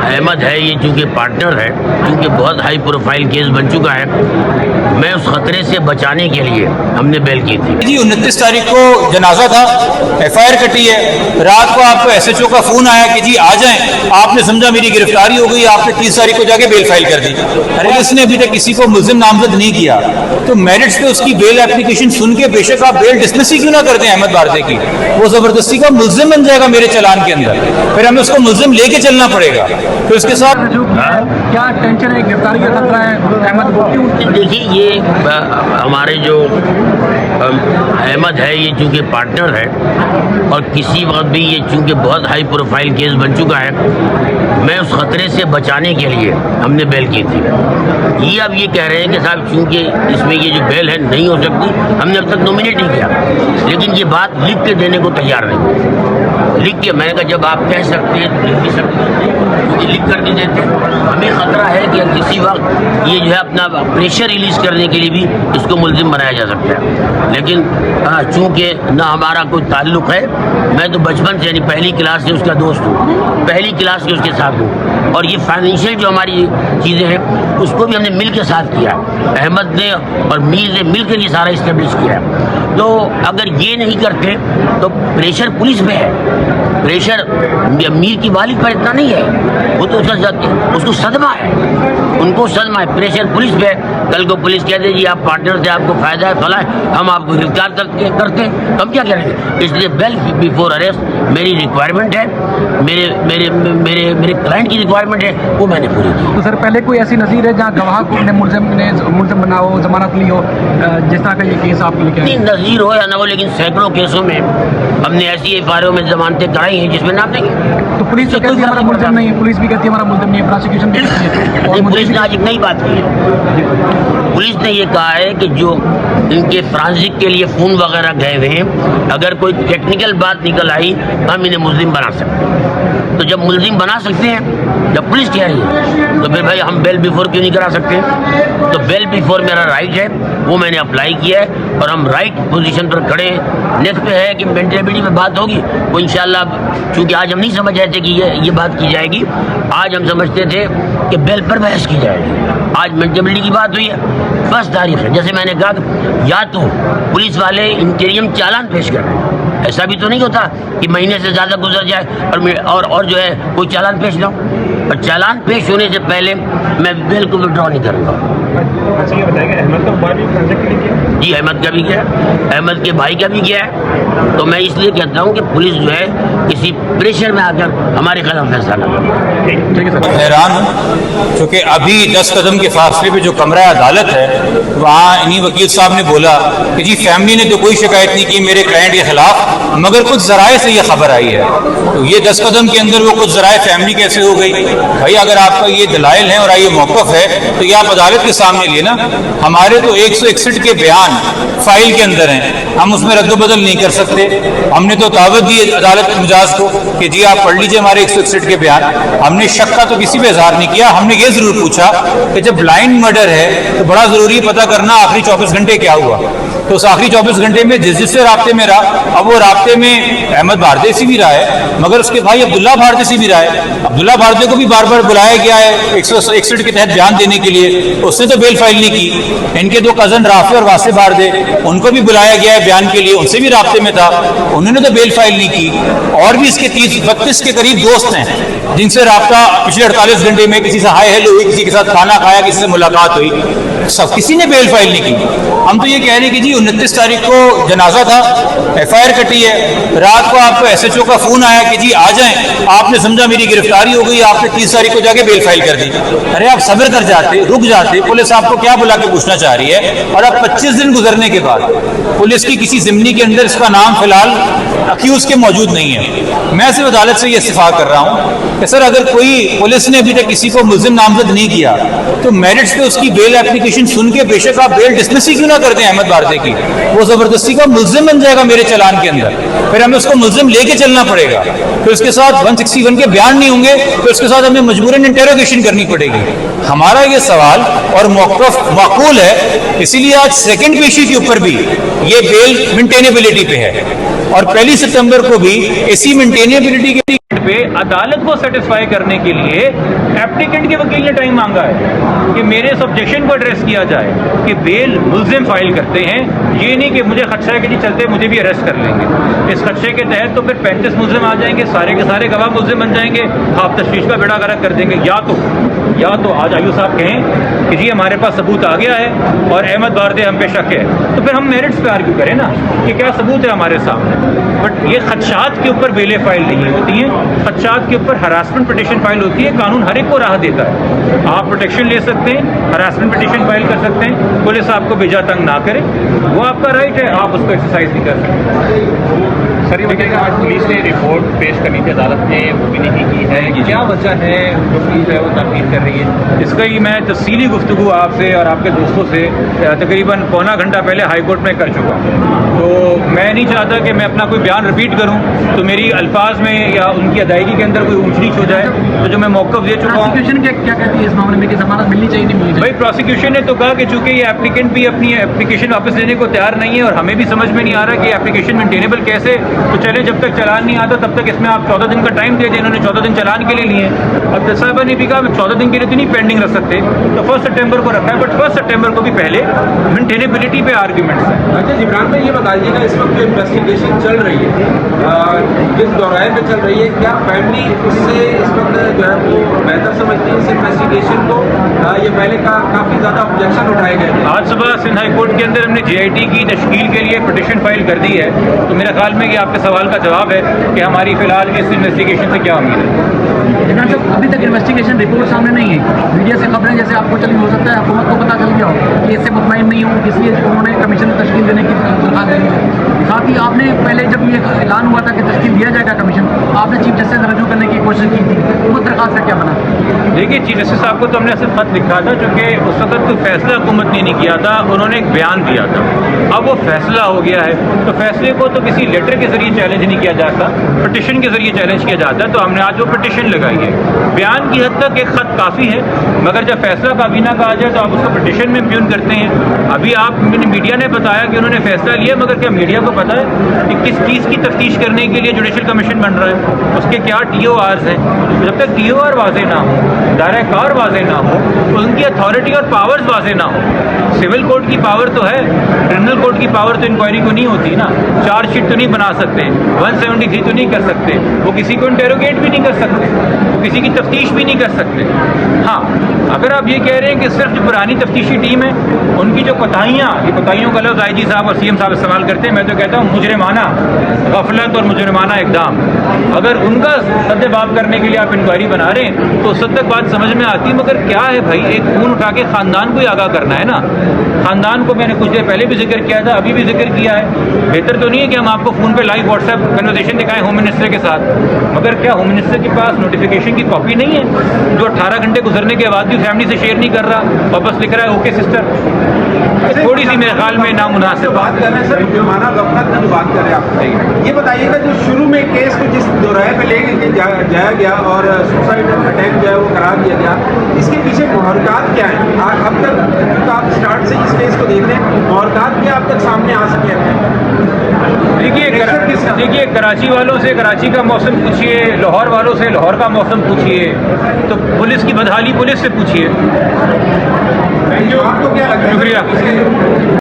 احمد ہے یہ چونکہ پارٹنر ہے، چونکہ بہت ہائی پروفائل کیس بن چکا ہے، میں اس خطرے سے بچانے کے لیے ہم نے بیل کی تھی۔ جی 29 تاریخ کو جنازہ تھا، ایف آئی آر کٹی ہے، رات کو آپ کو ایس ایچ او کا فون آیا کہ جی آ جائیں، آپ نے سمجھا میری گرفتاری ہو گئی، آپ نے 30 تاریخ کو جا کے بیل فائل کر دی۔ ارے اس نے ابھی تک کسی کو ملزم نامزد نہیں کیا، تو میرٹس پہ اس کی بیل اپلیکیشن سن کے بے شک آپ بیل ڈسمس ہی کیوں نہ کرتے ہیں احمد بھارتی کی، وہ زبردستی کا ملزم بن جائے گا میرے چلان کے اندر، پھر ہمیں اس کو ملزم لے کے چلنا پڑے گا، پھر اس کے ساتھ کیا ٹینشن ہے، گرفتاری کا خطرہ ہے احمد کو؟ دیکھیے یہ ہمارے جو احمد ہے یہ چونکہ پارٹنر ہے اور کسی وقت بھی یہ چونکہ بہت ہائی پروفائل کیس بن چکا ہے، میں اس خطرے سے بچانے کے لیے ہم نے بیل کی تھی۔ یہ اب یہ کہہ رہے ہیں کہ صاحب چونکہ اس میں یہ جو بیل ہے نہیں ہو سکتی، ہم نے اب تک نومینیٹ نہیں کیا، لیکن یہ بات لکھ کے دینے کو تیار نہیں، لکھ کے میں نے کہا جب آپ کہہ سکتے ہیں تو لکھ بھی سکتے ہیں، کیونکہ لکھ کر نہیں دیتے ہمیں خطرہ ہے کہ کسی وقت یہ جو ہے اپنا پریشر ریلیز کرنے کے لیے بھی اس کو ملزم بنایا جا سکتا ہے، لیکن چونکہ نہ ہمارا کوئی تعلق ہے، میں تو بچپن سے یعنی پہلی کلاس سے اس کا دوست ہوں، پہلی کلاس سے اس کے ساتھ ہوں، اور یہ فائنینشیل جو ہماری چیزیں ہیں اس کو بھی ہم نے مل کے ساتھ کیا، احمد نے اور میر نے مل کے یہ سارا اسٹیبلش کیا۔ تو اگر یہ نہیں کرتے تو پریشر پولیس پہ ہے، پریشر میر کی والد پر اتنا نہیں ہے، وہ تو اس کو صدمہ ہے، ان کو صدمہ ہے، پریشر پولیس پہ ہے۔ کل کو پولیس کہتے جی آپ پارٹنر سے آپ کو فائدہ ہے فلاں، ہم آپ کو گرفتار کرتے ہیں، ہم کیا کریں گے؟ اس لیے بیل بیفور اریسٹ میری ریکوائرمنٹ ہے، میرے کلائنٹ کی ریکوائرمنٹ ہے، وہ میں نے پوری کی۔ تو سر پہلے کوئی ایسی نظیر ہے جہاں گواہ کو نے ملزم بنا ہو، ضمانت لی ہو، جس طرح کا یہ کیس آپ لے کے آئے؟ نہیں نظیر ہو یا نہ ہو، لیکن سینکڑوں کیسوں میں ہم نے ایسی ایف آئی آر میں ضمانتیں کرائی ہیں جس میں نام نہیں ہے۔ تو پولیس تو کہتی ہے ہمارا ملزم نہیں ہے، پولیس بھی کہتی ہے ہمارا ملزم نہیں ہے، پروسیکیوشن بھی کہتی ہے، اور پولیس نے آج ایک نئی بات کی ہے، پولیس نے یہ کہا ہے کہ جو ان کے فرانسک کے لیے فون وغیرہ گئے ہوئے ہیں، اگر کوئی ٹیکنیکل بات نکل آئی ہم انہیں ملزم بنا سکتے ہیں، تو جب ملزم بنا سکتے ہیں، جب پولیس کہہ رہی ہے تو پھر بھائی ہم بیل بیفور کیوں نہیں کرا سکتے؟ تو بیل بیفور میرا رائٹ ہے، وہ میں نے اپلائی کیا ہے اور ہم رائٹ پوزیشن پر کھڑے ہیں۔ نیکسٹ پہ ہے کہ مینٹیبلٹی میں بات ہوگی، وہ انشاءاللہ چونکہ آج ہم نہیں سمجھ رہے تھے کہ یہ بات کی جائے گی، آج ہم سمجھتے تھے کہ بیل پر بحث کی جائے گی، آج مینٹیبلٹی کی بات ہوئی ہے، 1 تاریخ ہے۔ جیسے میں نے کہا یا تو پولیس والے انٹریم چالان پیش کر رہے ہیں، ایسا بھی تو نہیں ہوتا کہ مہینے سے زیادہ گزر جائے اور جو ہے کوئی چالان پیش نہ ہو، اور چالان پیش ہونے سے پہلے میں بیل کو وڈرا نہیں کروں گا۔ اچھا یہ بتائیں گے احمد کا موبائل بھی فرانسک کے لیے کیا؟ جی احمد کا بھی کیا ہے، احمد کے بھائی کا بھی کیا ہے، تو میں اس لیے کہتا ہوں کہ پولیس جو ہے کسی پریشر میں آ کر ہمارے خلاف فیصلہ نہ کرے۔ حیران ہوں کیونکہ ابھی 10 قدم کے فاصلے پہ جو کمرہ عدالت ہے وہاں انہی وکیل صاحب نے بولا کہ جی فیملی نے تو کوئی شکایت نہیں کی میرے کلائنٹ کے خلاف، مگر کچھ ذرائع سے یہ خبر آئی ہے، تو یہ 10 قدم کے اندر وہ کچھ ذرائع فیملی کیسے ہو گئی؟ بھائی اگر آپ کا یہ دلائل ہے اور یہ موقف ہے تو یہ آپ عدالت کے سامنے لیے نا، ہمارے تو 161 کے بیان فائل کے اندر ہیں، ہم اس میں رد و بدل نہیں کر سکتے، ہم نے تو دعوت دی عدالت مجاز کو کہ جی آپ پڑھ لیجئے ہمارے 161 کے بیان، ہم نے شک کا تو کسی پہ اظہار نہیں کیا، ہم نے یہ ضرور پوچھا کہ جب بلائنڈ مرڈر ہے تو بڑا ضروری پتہ کرنا آخری 24 گھنٹے کیا ہوا، تو اس آخری 24 گھنٹے میں جس سے رابطے میں رہا، اب وہ رابطے میں احمد بھارتی سے بھی رہا ہے مگر اس کے بھائی عبداللہ بھارتی سے بھی رہا ہے، عبداللہ بھارتی کو بھی بار بار بلایا گیا ہے 161 کے تحت بیان دینے کے لیے، اس نے تو بیل فائل نہیں کی، ان کے 2 کزن رافع اور واسع بھارتی ان کو بھی بلایا گیا ہے بیان کے لیے، ان سے بھی رابطے میں تھا، انہوں نے تو بیل فائل نہیں کی، اور بھی اس کے 30-32 کے قریب دوست ہیں جن سے رابطہ پچھلے 48 گھنٹے میں کسی سے ہائے ہیلو ہوئی، کسی کے ساتھ کھانا کھایا، کسی سے ملاقات ہوئی، سب کسی نے بیل فائل نہیں کی۔ ہم تو یہ کہہ رہے ہیں کہ جی 29 تاریخ کو جنازہ تھا، ایف آئی آر کٹی ہے، رات کو آپ کو ایس ایچ او کا فون آیا کہ جی آ جائیں، آپ نے سمجھا میری گرفتاری ہو گئی، آپ نے 30 تاریخ کو جا کے بیل فائل کر دی۔ ارے آپ صبر کر جاتے، رک جاتے، پولیس آپ کو کیا بلا کے پوچھنا چاہ رہی ہے، اور اب 25 دن گزرنے کے بعد پولیس کی کسی ضمنی کے اندر اس کا نام فی الحال اکیوز کے موجود نہیں ہے۔ میں صرف عدالت سے یہ استفاق کر رہا ہوں کہ سر اگر کوئی پولیس نے ابھی تک کسی کو ملزم نامزد نہیں کیا تو میرٹس پہ اس کی بیل اپلیکیشن سن کے بے شک آپ بیل ڈسمس ہی کیوں نہ کرتے ہیں احمد بھارتی کی، وہ زبردستی کا ملزم بن جائے گا میرے چلان کے اندر، پھر ہمیں اس کو ملزم لے کے چلنا پڑے گا، پھر اس کے ساتھ 161 کے بیان نہیں ہوں گے، پھر اس کے ساتھ ہمیں مجبوراً انٹیروگیشن کرنی پڑے گی۔ ہمارا یہ سوال اور موقف معقول ہے، اسی لیے آج سیکنڈ پیشی کے اوپر بھی یہ بیل مینٹینیبلٹی پہ ہے، اور 1 ستمبر کو بھی اسی مینٹینیبلٹی کے پہ عدالت کو سیٹسفائی کرنے کے لیے ایپلیکنٹ کے وکیل نے ٹائم مانگا ہے کہ میرے اس آبجیکشن کو ایڈریس کیا جائے کہ بیل ملزم فائل کرتے ہیں، یہ نہیں کہ مجھے خدشہ ہے کہ جی چلتے مجھے بھی اریسٹ کر لیں گے۔ اس خدشے کے تحت تو پھر 35 ملزم آ جائیں گے، سارے کے سارے گواہ ملزم بن جائیں گے، آپ تشویش کا بیڑا غرق کر دیں گے۔ یا تو آج آیو صاحب کہیں کہ جی ہمارے پاس ثبوت آ گیا ہے اور احمد باردے ہم پہ شک ہے، تو پھر ہم میرٹس پہ آرگیو کریں نا کہ کیا ثبوت ہے ہمارے سامنے۔ بٹ یہ خدشات کے اوپر بیلیں فائل نہیں ہوتی ہیں، خدشات کے اوپر ہراسمنٹ پٹیشن فائل ہوتی ہے۔ قانون ہر ایک کو راہ دیتا ہے، آپ پروٹیکشن لے سکتے ہیں، ہراسمنٹ پٹیشن فائل کر سکتے ہیں، پولیس آپ کو بھیجا تنگ نہ کرے، وہ آپ کا رائٹ ہے، آپ اس کو ایکسرسائز نہیں کر سکتے۔ سر یہ بتائیے کہ آج پولیس نے رپورٹ پیش کرنی تھی عدالت نے، وہ بھی نہیں کی ہے، کیا وجہ ہے جو پولیس ہے وہ تاخیر کر رہی ہے؟ اس کا ہی میں تفصیلی گفتگو آپ سے اور آپ کے دوستوں سے تقریباً پونا گھنٹہ پہلے ہائی کورٹ میں کر چکا ہوں، تو میں نہیں چاہتا کہ میں اپنا کوئی بیان رپیٹ کروں تو میری الفاظ میں یا ان کی ادائیگی کے اندر کوئی اونچ نیچ ہو جائے، تو جو میں موقف دے چکا ہوں۔ پروسیکیوشن کیا کہتی ہے اس معاملے میں کہ ضمانت ملنی چاہیے نہیں ملنی چاہیے؟ بھائی پروسیکیوشن نے تو کہا کہ چونکہ یہ ایپلیکنٹ بھی اپنی اپلیکیشن واپس لینے کو تیار نہیں ہے اور ہمیں بھی سمجھ میں نہیں آ رہا کہ ایپلیکیشن مینٹینیبل کیسے، تو چلے جب تک چلان نہیں آتا تب تک اس میں آپ 14 دن کا ٹائم دے دیں۔ انہوں نے 14 دن چلان کے لیے لیے ہیں، اب جج صاحبہ نے بھی کہا 14 دن کے لیے تو نہیں پینڈنگ رکھ سکتے، تو 1 سپٹمبر کو رکھا ہے، بٹ 1 سپٹمبر کو بھی پہلے مینٹینیبلٹی پہ آرگیومنٹس ہیں۔ اچھا عمران بھائی یہ بتائیے گا اس وقت جو انویسٹیگیشن چل رہی ہے کس دورائے پہ چل رہی ہے، کیا فیملی اس سے اس وقت جو ہے وہ بہتر سمجھتی ہے اس انویسٹیگیشن کو؟ یہ پہلے کا کافی زیادہ آبجیکشن اٹھائے گئے تھے۔ آج صبح سندھ ہائی کورٹ کے اندر ہم نے GIT کی تشکیل کے لیے پٹیشن فائل کر دی ہے، تو میرے خیال میں یہ آپ کے سوال کا جواب ہے کہ ہماری فی الحال اس انویسٹیگیشن سے کیا امید ہے۔ عمران صاحب ابھی تک انویسٹیگیشن رپورٹ سامنے نہیں ہے، میڈیا سے خبریں جیسے آپ کو چلی ہو سکتا ہے حکومت کو پتہ چل گیا ہو کہ اس سے مطمئن نہیں ہوں، اس لیے انہوں نے کمیشن تشکیل دینے کی درخواست دی ہے۔ ساتھ ہی آپ نے پہلے جب یہ اعلان ہوا تھا کہ تشکیل دیا جائے گا کمیشن، آپ نے چیف جسٹس سے رجوع کرنے کی کوشش کی تھی، وہ درخواست کا کیا بنا؟ دیکھیے چیف جسٹس صاحب کو تو ہم نے صرف خط لکھا تھا، چونکہ اس وقت کوئی فیصلہ حکومت نے نہیں کیا تھا، انہوں نے ایک بیان دیا تھا، اب وہ فیصلہ ہو گیا ہے تو فیصلے کو تو کسی لیٹر کے ذریعے چیلنج نہیں کیا جاتا، پٹیشن کے ذریعے چیلنج کیا جاتا ہے، تو ہم نے آج وہ پٹیشن لگائی ہے۔ بیان کی حد تک ایک خط کافی ہے، مگر جب فیصلہ کابینہ کا آ جائے تو آپ اس کو پٹیشن میں پیون کرتے ہیں۔ ابھی آپ میڈیا نے بتایا کہ انہوں نے فیصلہ لیا، مگر کیا میڈیا کو پتہ ہے کہ کس چیز کی تفتیش کرنے کے لیے جوڈیشل کمیشن بن رہا ہے، اس کے کیا TORs ہیں؟ جب تک TOR واضح نہ ہو، دائرہ کار واضح نہ ہو، ان کی اتھارٹی اور پاورز واضح نہ ہو۔ سول کورٹ کی پاور تو ہے، کرمنل کورٹ کی پاور تو انکوائری کو نہیں ہوتی نا، چارج شیٹ تو نہیں بنا سکتے، 173 تو نہیں کر سکتے، وہ کسی کو انٹیروگیٹ بھی نہیں کر سکتے، وہ کسی کی تفتیش بھی نہیں کر سکتے۔ ہاں اگر آپ یہ کہہ رہے ہیں کہ صرف جو پرانی تفتیشی ٹیم ہے ان کی جو کوتاہیاں، یہ کوتاہیوں کا لفظ IG صاحب اور CM صاحب استعمال کرتے ہیں، میں تو کہتا ہوں مجرمانہ غفلت اور مجرمانہ اقدام، اگر ان کا سدباب کرنے کے لیے آپ انکوائری بنا رہے ہیں تو اس حد تک بات سمجھ میں آتی، مگر کیا ہے بھائی، ایک فون اٹھا کے خاندان کو ہی آگاہ کرنا ہے نا۔ خاندان کو میں نے کچھ دیر پہلے بھی ذکر کیا تھا، ابھی بھی ذکر کیا ہے، بہتر تو نہیں ہے کہ ہم آپ کو فون پہ لائیو واٹس ایپ کنورسیشن دکھائیں ہوم منسٹر کے ساتھ، مگر کیا ہوم منسٹر کے پاس نوٹیفیکیشن کی کاپی نہیں ہے جو 18 گھنٹے گزرنے کے بعد بھی فیملی سے شیئر نہیں کر رہا، واپس لکھ رہا ہے اوکے سسٹر؟ تھوڑی سی میرے خیال میں نامناسب بات کر رہے ہیں سر، جرمانہ غفلت کی جو بات کر رہے ہیں آپ، یہ بتائیے گا جو شروع میں کیس کو جس دورائے پہ لے کے جایا گیا اور سوسائڈ اٹیمپٹ جو ہے وہ قرار دیا گیا، اس کے پیچھے محرکات کیا ہیں؟ اب تک آپ اسٹارٹ سے اس کیس کو دیکھ رہے ہیں، محرکات کیا اب تک سامنے آ سکے ہیں؟ دیکھیے کراچی والوں سے کراچی کا موسم پوچھیے، لاہور والوں سے لاہور کا موسم پوچھیے، تو پولیس کی بدحالی پولیس سے پوچھیے۔ آپ کو کیا لگتا ہے؟ شکریہ۔